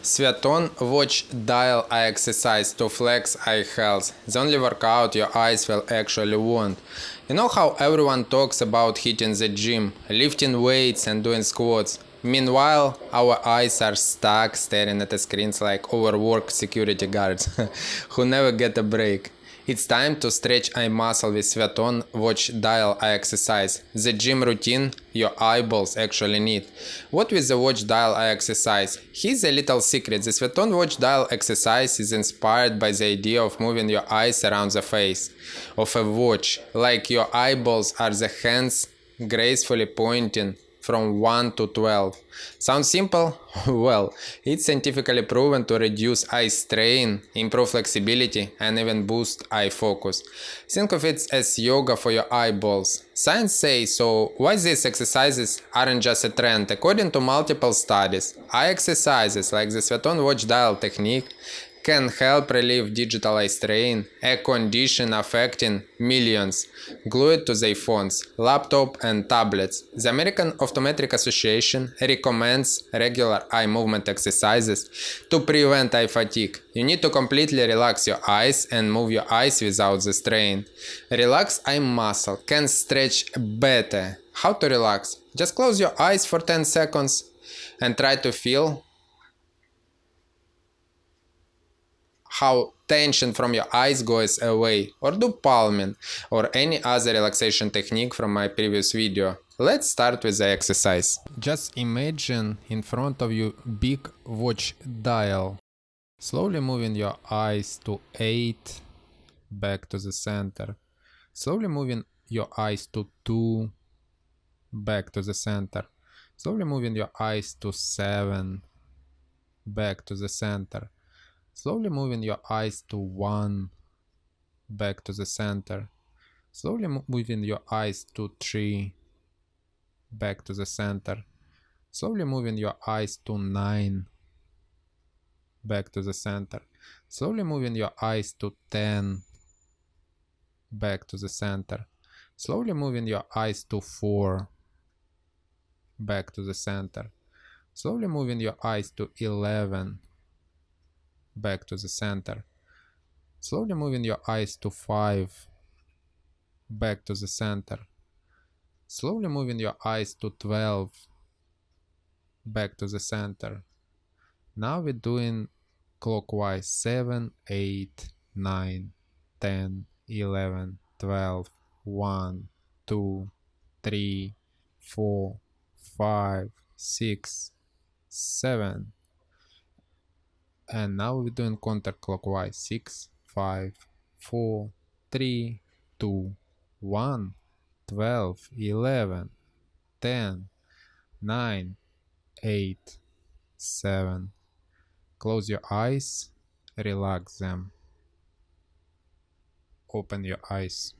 Sviaton watch dial eye exercise to flex eye health. The only workout your eyes will actually want. You know how everyone talks about hitting the gym, lifting weights and doing squats. Meanwhile, our eyes are stuck staring at the screens like overworked security guards who never get a break. It's time to stretch eye muscle with Sviaton watch dial eye exercise, the gym routine your eyeballs actually need. What with the watch dial eye exercise? Here's a little secret. The Sviaton watch dial exercise is inspired by the idea of moving your eyes around the face of a watch, like your eyeballs are the hands gracefully pointing from 1 to 12. Sounds simple? Well, it's scientifically proven to reduce eye strain, improve flexibility, and even boost eye focus. Think of it as yoga for your eyeballs. Science says so. Why these exercises aren't just a trend? According to multiple studies, eye exercises like the Sviaton watch dial technique can help relieve digital eye strain, a condition affecting millions glued to their phones, laptop and tablets. The American Optometric Association recommends regular eye movement exercises to prevent eye fatigue. You need to completely relax your eyes and move your eyes without the strain. Relax eye muscle can stretch better. How to relax? Just close your eyes for 10 seconds and try to feel how tension from your eyes goes away, or do palming or any other relaxation technique from my previous video. Let's start with the exercise. Just imagine in front of you big watch dial. Slowly moving your eyes to 8, back to the center. Slowly moving your eyes to 2, back to the center. Slowly moving your eyes to 7, back to the center. Slowly moving your eyes to 1, back to the center. Slowly moving your eyes to 3, back to the center. Slowly moving your eyes to 9, back to the center. Slowly moving your eyes to 10, back to the center. Slowly moving your eyes to 4, back to the center. Slowly moving your eyes to 11, back to the center. Slowly moving your eyes to 5, back to the center. Slowly moving your eyes to 12, back to the center. Now we're doing clockwise 7, 8, 9, 10, 11, 12, 1, 2, 3, 4, 5, 6, 7. And now we're doing counterclockwise 6, 5, 4, 3, 2, 1, 12, 11, 10, 9, 8, 7. Close your eyes, relax them. Open your eyes.